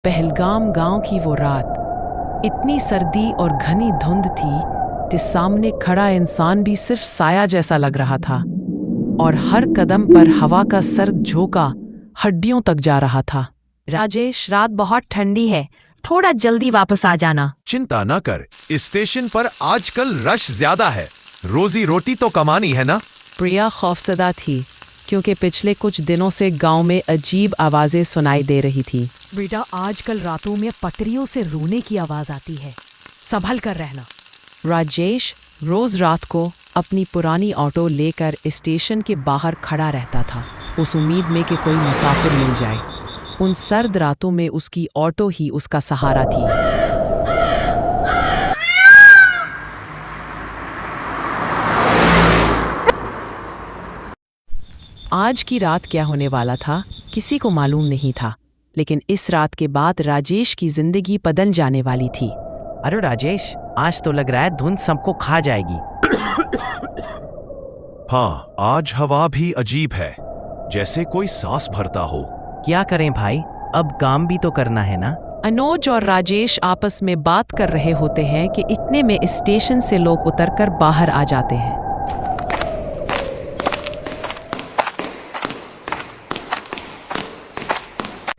पहलगाम गांव की वो रात, इतनी सर्दी और घनी धुंध थी कि सामने खड़ा इंसान भी सिर्फ साया जैसा लग रहा था और हर कदम पर हवा का सर्द झोंका हड्डियों तक जा रहा था। राजेश, रात बहुत ठंडी है, थोड़ा जल्दी वापस आ जाना। चिंता न कर, स्टेशन पर आजकल रश ज्यादा है, रोजी रोटी तो कमानी है ना। प्रिया खौफजदा थी क्योंकि पिछले कुछ दिनों से गांव में अजीब आवाजें सुनाई दे रही थी। बेटा, आजकल रातों में पटरियों से रोने की आवाज आती है, संभल कर रहना। राजेश रोज रात को अपनी पुरानी ऑटो लेकर स्टेशन के बाहर खड़ा रहता था, उस उम्मीद में कि कोई मुसाफिर मिल जाए। उन सर्द रातों में उसकी ऑटो ही उसका सहारा थी। आज की रात क्या होने वाला था किसी को मालूम नहीं था, लेकिन इस रात के बाद राजेश की जिंदगी बदल जाने वाली थी। अरे राजेश, आज तो लग रहा है धुंध सबको खा जाएगी। हाँ, आज हवा भी अजीब है, जैसे कोई सांस भरता हो। क्या करें भाई, अब काम भी तो करना है ना। अनुज और राजेश आपस में बात कर रहे होते हैं कि इतने में स्टेशन से लोग उतरकर बाहर आ जाते हैं।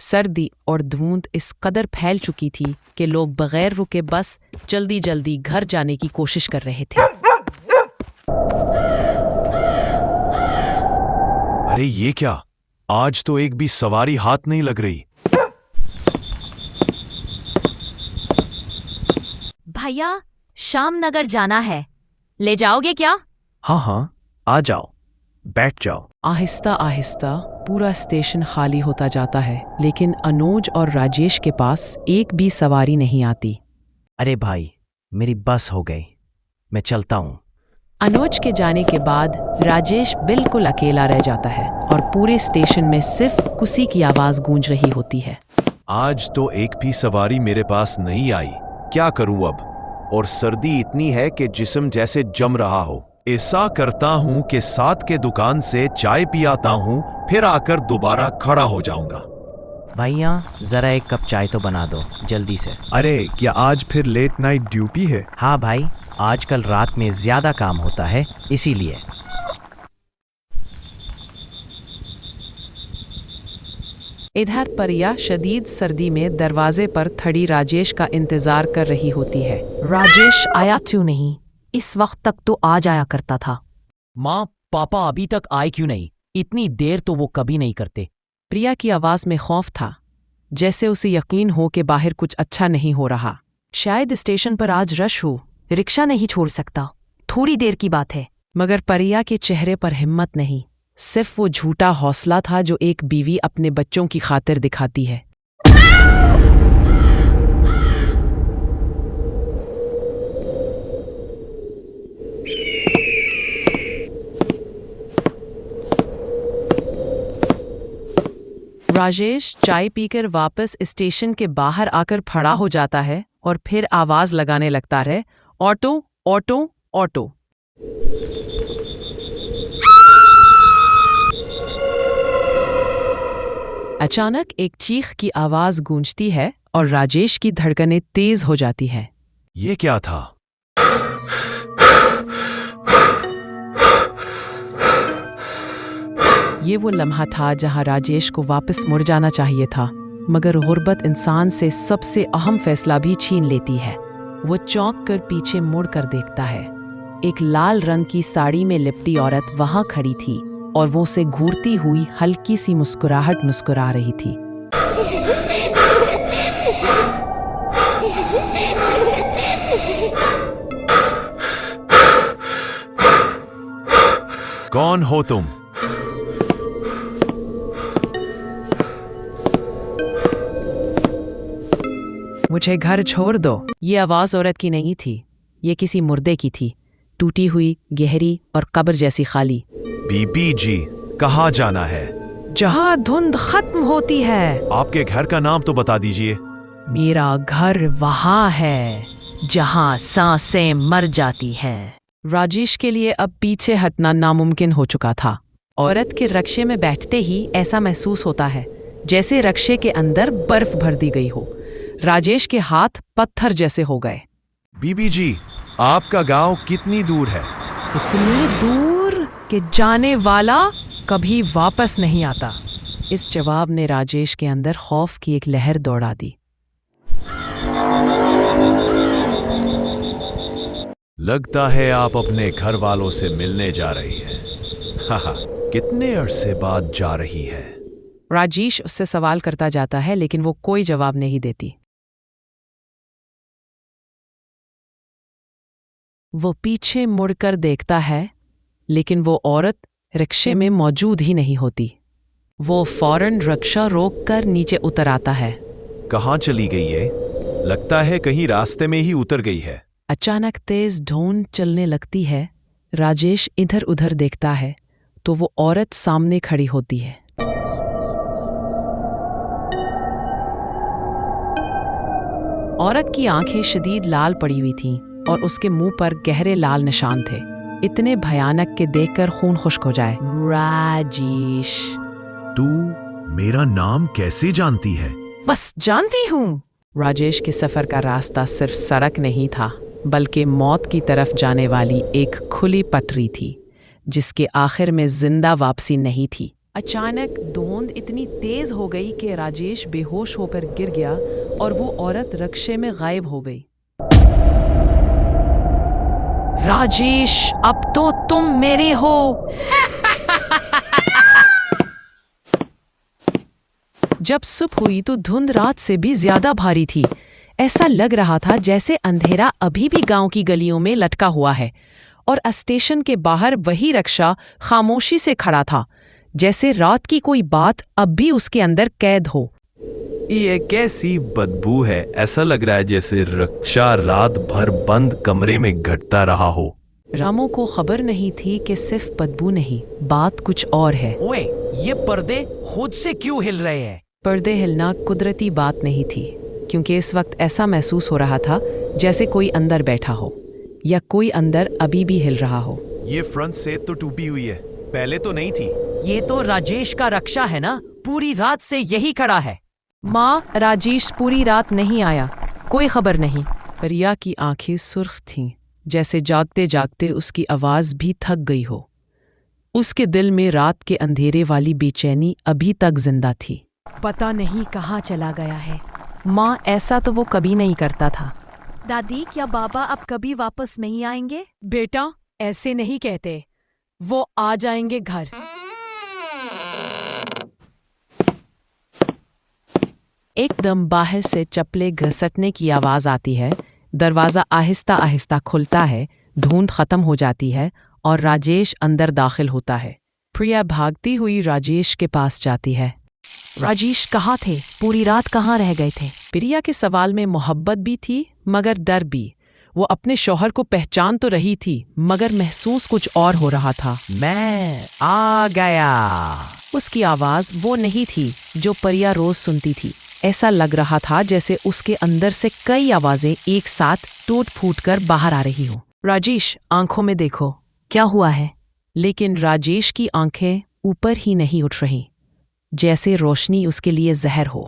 सर्दी और धुंध इस कदर फैल चुकी थी कि लोग बगैर रुके बस जल्दी जल्दी घर जाने की कोशिश कर रहे थे। अरे ये क्या, आज तो एक भी सवारी हाथ नहीं लग रही। भैया, श्यामनगर जाना है, ले जाओगे क्या? हाँ, आ जाओ, बैठ जाओ। आहिस्ता आहिस्ता पूरा स्टेशन खाली होता जाता है, लेकिन अनुज और राजेश के पास एक भी सवारी नहीं आती। अरे भाई, मेरी बस हो गई, मैं चलता हूँ। अनुज के जाने के बाद राजेश बिल्कुल अकेला रह जाता है और पूरे स्टेशन में सिर्फ कुसी की आवाज गूंज रही होती है। आज तो एक भी सवारी मेरे पास नहीं आई, क्या करूं अब? और सर्दी इतनी है कि जिस्म जैसे जम रहा हो। ऐसा करता हूं कि साथ के दुकान से चाय पी आता हूं, फिर आकर दोबारा खड़ा हो जाऊंगा। भैया, जरा एक कप चाय तो बना दो जल्दी से। अरे, क्या आज फिर लेट नाइट ड्यूटी है? हाँ भाई, आजकल रात में ज्यादा काम होता है, इसीलिए। इधर परिया शदीद सर्दी में दरवाजे पर खड़ी राजेश का इंतजार कर रही होती है। राजेश आया क्यों नहीं? इस वक्त तक तो आ जाया करता था। माँ, पापा अभी तक आए क्यों नहीं? इतनी देर तो वो कभी नहीं करते। प्रिया की आवाज में खौफ था, जैसे उसे यकीन हो कि बाहर कुछ अच्छा नहीं हो रहा। शायद स्टेशन पर आज रश हो, रिक्शा नहीं छोड़ सकता, थोड़ी देर की बात है। मगर परिया के चेहरे पर हिम्मत नहीं, सिर्फ वो झूठा हौसला था जो एक बीवी अपने बच्चों की खातिर दिखाती है। राजेश चाय पीकर वापस स्टेशन के बाहर आकर खड़ा हो जाता है और फिर आवाज लगाने लगता है, ऑटो ऑटो ऑटो। अचानक एक चीख की आवाज गूंजती है और राजेश की धड़कनें तेज हो जाती हैं। ये क्या था? ये वो लम्हा था जहां राजेश को वापस मुड़ जाना चाहिए था, मगर गुर्बत इंसान से सबसे अहम फैसला भी छीन लेती है। वो चौंक कर पीछे मुड़ कर देखता है। एक लाल रंग की साड़ी में लिपटी औरत वहां खड़ी थी और वो उसे घूरती हुई हल्की सी मुस्कुराहट मुस्कुरा रही थी। कौन हो तुम? मुझे घर छोड़ दो। ये आवाज औरत की नहीं थी, ये किसी मुर्दे की थी, टूटी हुई, गहरी और कब्र जैसी खाली। बीबी जी, कहाँ जाना है? जहाँ धुंध खत्म होती है। आपके घर का नाम तो बता दीजिए। मेरा घर वहाँ है जहाँ सांसें मर जाती हैं। राजेश के लिए अब पीछे हटना नामुमकिन हो चुका था। औरत के रक्शे में बैठते ही ऐसा महसूस होता है जैसे रक्षे के अंदर बर्फ भर दी गई हो। राजेश के हाथ पत्थर जैसे हो गए। बीबी जी, आपका गांव कितनी दूर है? इतनी दूर कि जाने वाला कभी वापस नहीं आता। इस जवाब ने राजेश के अंदर खौफ की एक लहर दौड़ा दी। लगता है आप अपने घर वालों से मिलने जा रही हैं। हाहा, कितने अरसे बाद जा रही है? राजेश उससे सवाल करता जाता है, लेकिन वो कोई जवाब नहीं देती। वो पीछे मुड़कर देखता है, लेकिन वो औरत रिक्शे में मौजूद ही नहीं होती। वो फौरन रिक्शा रोककर नीचे उतर आता है। कहाँ चली गई है? लगता है कहीं रास्ते में ही उतर गई है। अचानक तेज धुंध चलने लगती है। राजेश इधर उधर देखता है तो वो औरत सामने खड़ी होती है। औरत की आंखें शदीद लाल पड़ी हुई थीं और उसके मुंह पर गहरे लाल निशान थे, इतने भयानक कि देखकर खून खुश्क हो जाए। राजेश। तू मेरा नाम कैसे जानती है? बस जानती हूँ। राजेश के सफर का रास्ता सिर्फ सड़क नहीं था, बल्कि मौत की तरफ जाने वाली एक खुली पटरी थी, जिसके आखिर में जिंदा वापसी नहीं थी। अचानक धुंध इतनी तेज हो गई कि राजेश बेहोश होकर गिर गया और वो औरत रिक्शे में गायब हो गई। राजेश, अब तो तुम मेरे हो। जब सुबह हुई तो धुंध रात से भी ज्यादा भारी थी। ऐसा लग रहा था जैसे अंधेरा अभी भी गांव की गलियों में लटका हुआ है और स्टेशन के बाहर वही रिक्शा खामोशी से खड़ा था, जैसे रात की कोई बात अब भी उसके अंदर कैद हो। ये कैसी बदबू है? ऐसा लग रहा है जैसे रिक्शा रात भर बंद कमरे में घटता रहा हो। रामू को खबर नहीं थी कि सिर्फ बदबू नहीं, बात कुछ और है। ओए, ये पर्दे खुद से क्यों हिल रहे हैं? पर्दे हिलना कुदरती बात नहीं थी, क्योंकि इस वक्त ऐसा महसूस हो रहा था जैसे कोई अंदर बैठा हो या कोई अंदर अभी भी हिल रहा हो। ये फ्रंट सेट तो टूटी हुई है, पहले तो नहीं थी। ये तो राजेश का रक्षा है ना, पूरी रात से यही खड़ा है। माँ, राजेश पूरी रात नहीं आया, कोई खबर नहीं। प्रिया की आंखें सुर्ख थीं, जैसे जागते जागते उसकी आवाज भी थक गई हो। उसके दिल में रात के अंधेरे वाली बेचैनी अभी तक जिंदा थी। पता नहीं कहाँ चला गया है। माँ, ऐसा तो वो कभी नहीं करता था। दादी, क्या बाबा अब कभी वापस नहीं आएंगे? बेटा, ऐसे नहीं कहते, वो आ जाएंगे घर। एकदम बाहर से चप्पलें घसटने की आवाज आती है। दरवाजा आहिस्ता आहिस्ता खुलता है, धुंध खत्म हो जाती है और राजेश अंदर दाखिल होता है। प्रिया भागती हुई राजेश के पास जाती है। राजेश कहाँ थे? पूरी रात कहाँ रह गए थे? प्रिया के सवाल में मोहब्बत भी थी मगर डर भी। वो अपने शौहर को पहचान तो रही थी, मगर महसूस कुछ और हो रहा था। मैं आ गया। उसकी आवाज वो नहीं थी जो प्रिया रोज सुनती थी। ऐसा लग रहा था जैसे उसके अंदर से कई आवाजें एक साथ टूट फूट कर बाहर आ रही हो। राजेश, आंखों में देखो। क्या हुआ है? लेकिन राजेश की आंखें ऊपर ही नहीं उठ रहीं, जैसे रोशनी उसके लिए जहर हो।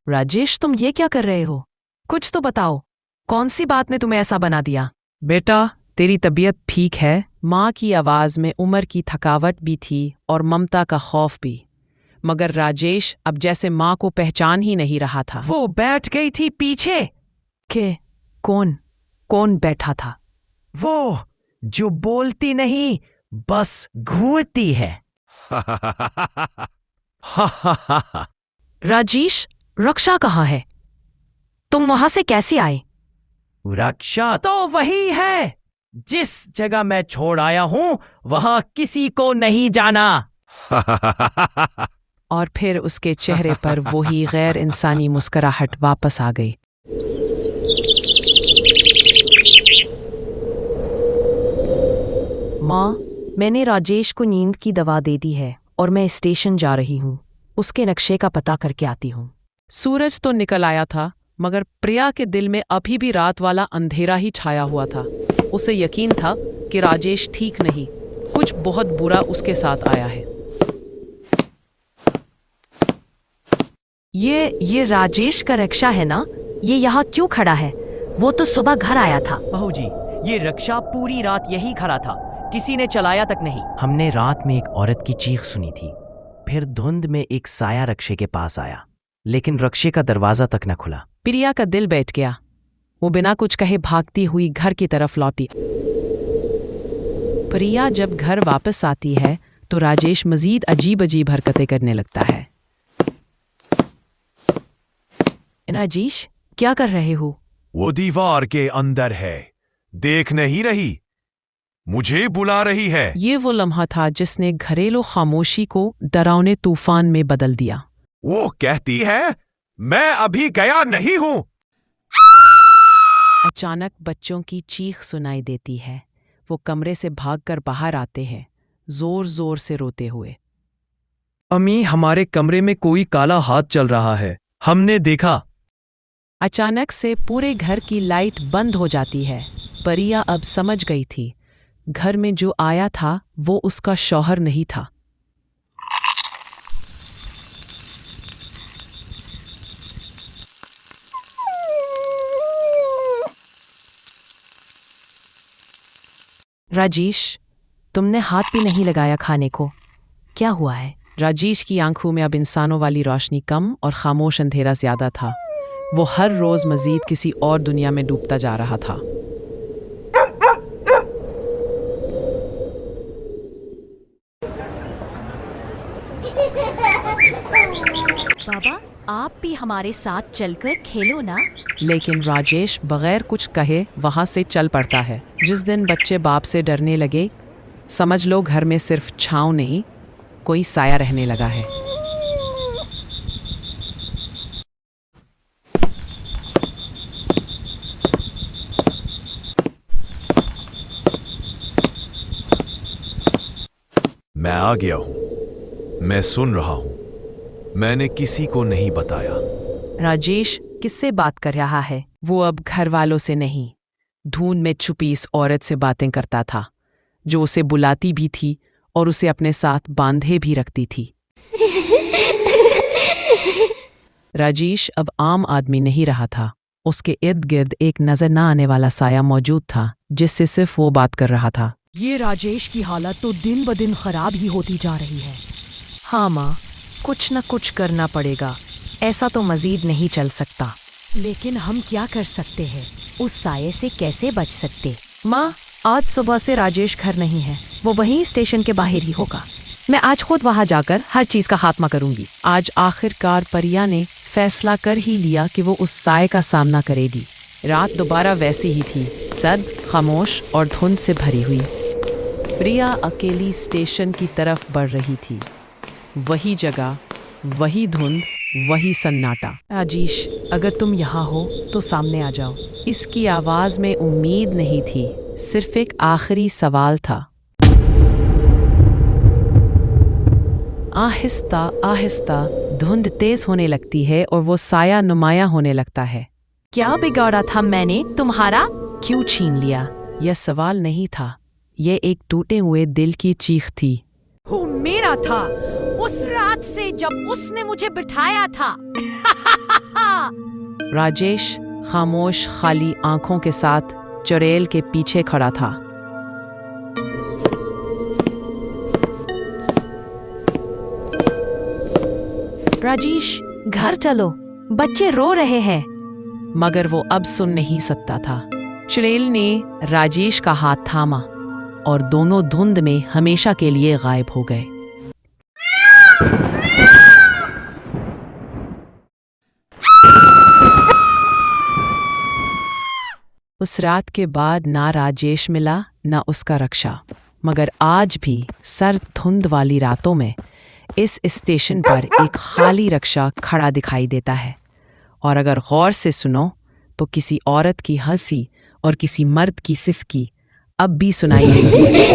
राजेश, तुम ये क्या कर रहे हो? कुछ तो बताओ, कौन सी बात ने तुम्हें ऐसा बना दिया? बेटा, तेरी तबीयत ठीक है? माँ की आवाज में उम्र की थकावट भी थी और ममता का खौफ भी, मगर राजेश अब जैसे माँ को पहचान ही नहीं रहा था। वो बैठ गई थी पीछे। के कौन बैठा था? वो जो बोलती नहीं, बस घूरती है। राजेश, रक्षा कहाँ है? तुम वहां से कैसे आए? रक्षा तो वही है जिस जगह मैं छोड़ आया हूं, वहां किसी को नहीं जाना। और फिर उसके चेहरे पर वही गैर इंसानी मुस्कुराहट वापस आ गई। माँ, मैंने राजेश को नींद की दवा दे दी है और मैं स्टेशन जा रही हूँ। उसके नक्शे का पता करके आती हूँ। सूरज तो निकल आया था, मगर प्रिया के दिल में अभी भी रात वाला अंधेरा ही छाया हुआ था। उसे यकीन था कि राजेश ठीक नहीं, कुछ बहुत बुरा उसके साथ आया है। ये राजेश का रिक्शा है ना? ये यहाँ क्यों खड़ा है? वो तो सुबह घर आया था। बहू जी, ये रिक्शा पूरी रात यही खड़ा था, किसी ने चलाया तक नहीं। हमने रात में एक औरत की चीख सुनी थी, फिर धुंध में एक साया रिक्शे के पास आया, लेकिन रिक्शे का दरवाजा तक न खुला। प्रिया का दिल बैठ गया। वो बिना कुछ कहे भागती हुई घर की तरफ लौटी। प्रिया जब घर वापस आती है तो राजेश मजीद अजीब अजीब हरकतें करने लगता है। राजेश, क्या कर रहे हो? वो दीवार के अंदर है, देख नहीं रही, मुझे बुला रही है। ये वो लम्हा था जिसने घरेलू खामोशी को डरावने तूफान में बदल दिया। वो कहती है मैं अभी गया नहीं हूं। अचानक बच्चों की चीख सुनाई देती है। वो कमरे से भागकर बाहर आते हैं, जोर जोर से रोते हुए। अम्मी, हमारे कमरे में कोई काला हाथ चल रहा है, हमने देखा। अचानक से पूरे घर की लाइट बंद हो जाती है। परिया अब समझ गई थी, घर में जो आया था वो उसका शौहर नहीं था। राजेश, तुमने हाथ भी नहीं लगाया खाने को, क्या हुआ है? राजेश की आंखों में अब इंसानों वाली रोशनी कम और खामोश अंधेरा ज्यादा था। वो हर रोज मजीद किसी और दुनिया में डूबता जा रहा था। बाबा, आप भी हमारे साथ चलकर खेलो ना। लेकिन राजेश बगैर कुछ कहे वहां से चल पड़ता है। जिस दिन बच्चे बाप से डरने लगे, समझ लो घर में सिर्फ छांव नहीं, कोई साया रहने लगा है। मैं आ गया हूं, मैं सुन रहा हूं, मैंने किसी को नहीं बताया। राजेश किससे बात कर रहा है? वो अब घर वालों से नहीं, धुंध में छुपी इस औरत से बातें करता था, जो उसे बुलाती भी थी और उसे अपने साथ बांधे भी रखती थी। राजेश अब आम आदमी नहीं रहा था। उसके इर्द गिर्द एक नजर न आने वाला साया मौजूद था, जिससे सिर्फ वो बात कर रहा था। ये राजेश की हालत तो दिन ब दिन खराब ही होती जा रही है। हाँ माँ, कुछ न कुछ करना पड़ेगा, ऐसा तो मजीद नहीं चल सकता। लेकिन हम क्या कर सकते हैं? उस साये से कैसे बच सकते? माँ, आज सुबह से राजेश घर नहीं है, वो वहीं स्टेशन के बाहर ही होगा। मैं आज खुद वहां जाकर हर चीज का खात्मा करूंगी। आज आखिरकार परिया ने फैसला कर ही लिया कि वो उस साये का सामना करेगी। रात दोबारा वैसी ही थी, सर्द, खामोश और धुंध से भरी हुई। प्रिया अकेली स्टेशन की तरफ बढ़ रही थी। वही जगह, वही धुंध, वही सन्नाटा। राजेश, अगर तुम यहाँ हो तो सामने आ जाओ। इसकी आवाज में उम्मीद नहीं थी, सिर्फ एक आखिरी सवाल था। आहिस्ता आहिस्ता धुंध तेज होने लगती है और वो साया नुमाया होने लगता है। क्या बिगाड़ा था मैंने तुम्हारा? क्यों छीन लिया? यह सवाल नहीं था, यह एक टूटे हुए दिल की चीख थी। वो मेरा था, उस रात से जब उसने मुझे बिठाया था। राजेश खामोश खाली आंखों के साथ चुड़ैल के पीछे खड़ा था। राजेश, घर चलो, बच्चे रो रहे हैं। मगर वो अब सुन नहीं सकता था। चुड़ैल ने राजेश का हाथ थामा और दोनों धुंध में हमेशा के लिए गायब हो गए। उस रात के बाद ना राजेश मिला, ना उसका रक्षा। मगर आज भी सर्द धुंध वाली रातों में इस स्टेशन पर एक खाली रक्षा खड़ा दिखाई देता है। और अगर गौर से सुनो तो किसी औरत की हंसी और किसी मर्द की सिसकी अब भी सुनाई देती है।